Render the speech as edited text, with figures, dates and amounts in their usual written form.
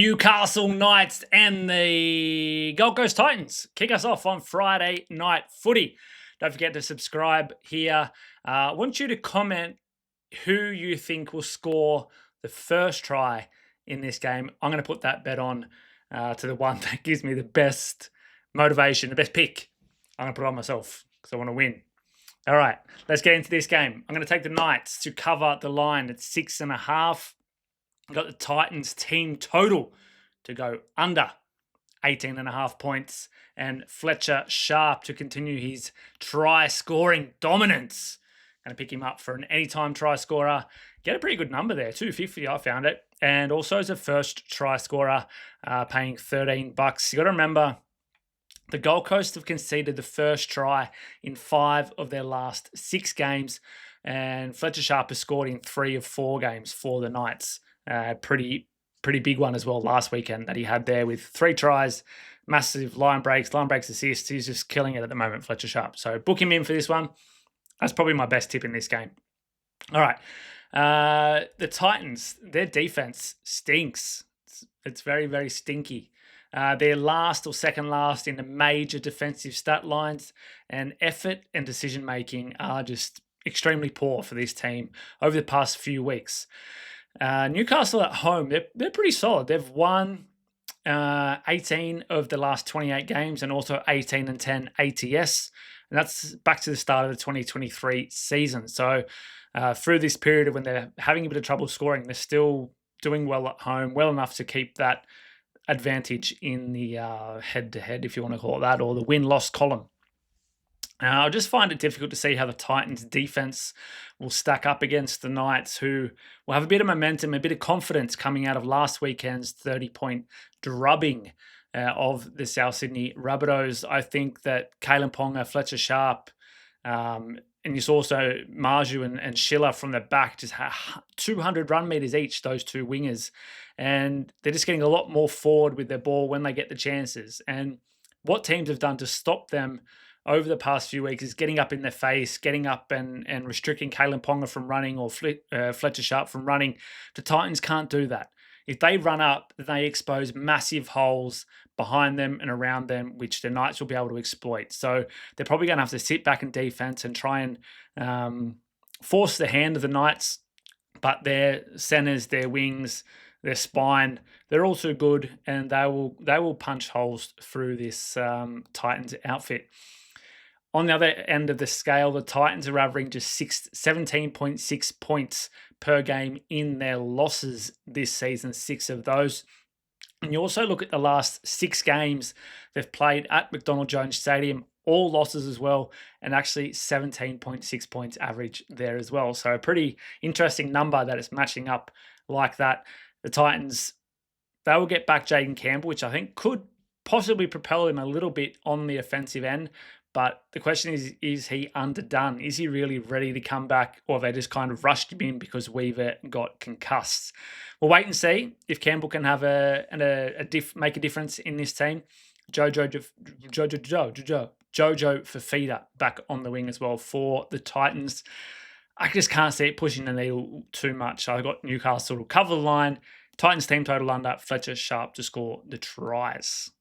Newcastle Knights and the Gold Coast Titans kick us off on Friday night footy. Don't forget to subscribe here. I want you to comment who you think will score the first try in this game. I'm going to put that bet on to the one that gives me the best motivation, the best pick. I'm going to put it on myself because I want to win. All right, let's get into this game. I'm going to take the Knights to cover the line at 6.5. I've got the Titans team total to go under 18.5 points, and Fletcher Sharp to continue his try scoring dominance. Going to pick him up for an anytime try scorer. Get a pretty good number there, $2.50 I found it. And also as a first try scorer, paying $13. You got to remember, the Gold Coast have conceded the first try in 5 of their last 6 games, and Fletcher Sharp has scored in 3 of 4 games for the Knights. Pretty big one as well last weekend that he had there with 3 tries, massive line breaks assists. He's just killing it at the moment, Fletcher Sharp. So book him in for this one. That's probably my best tip in this game. All right. The Titans, their defense stinks. It's very, very stinky. They're last or second last in the major defensive stat lines, and effort and decision-making are just extremely poor for this team over the past few weeks. Newcastle at home, they're pretty solid. They've won 18 of the last 28 games and also 18-10 ATS. And that's back to the start of the 2023 season. So through this period of when they're having a bit of trouble scoring, they're still doing well at home, well enough to keep that advantage in the head-to-head, if you want to call it that, or the win-loss column. I just find it difficult to see how the Titans' defense will stack up against the Knights, who will have a bit of momentum, a bit of confidence coming out of last weekend's 30-point drubbing of the South Sydney Rabbitohs. I think that Kalen Ponga, Fletcher Sharp, and you saw also Marju and Schiller from the back just had 200 run meters each, those 2 wingers. And they're just getting a lot more forward with their ball when they get the chances. And what teams have done to stop them over the past few weeks is getting up in their face, getting up and restricting Kalen Ponga from running or Fletcher Sharp from running. The Titans can't do that. If they run up, they expose massive holes behind them and around them, which the Knights will be able to exploit. So they're probably going to have to sit back in defense and try and force the hand of the Knights. But their centers, their wings, their spine, they're also good, and they will punch holes through this Titans outfit. On the other end of the scale, the Titans are averaging just 17.6 points per game in their losses this season, 6 of those. And you also look at the last 6 games they've played at McDonald Jones Stadium, all losses as well, and actually 17.6 points average there as well. So a pretty interesting number that it's matching up like that. The Titans, they will get back Jaden Campbell, which I think could possibly propel him a little bit on the offensive end. But the question is he underdone? Is he really ready to come back, or have they just kind of rushed him in because Weaver got concussed? We'll wait and see if Campbell can have make a difference in this team. Jojo Fafita back on the wing as well for the Titans. I just can't see it pushing the needle too much. I got Newcastle to cover the line. Titans team total under, Fletcher Sharp to score the tries.